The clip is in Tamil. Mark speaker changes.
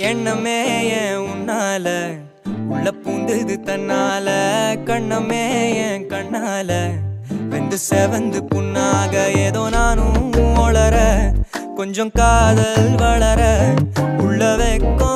Speaker 1: எண்ணமே ஏன் உன்னால உள்ள பூந்தது தன்னால கண்ணமே என் கண்ணால வெந்து செவந்து புண்ணாக ஏதோ நானும் ஒளர கொஞ்சம் காதல் வளர உள்ள வெக்கம்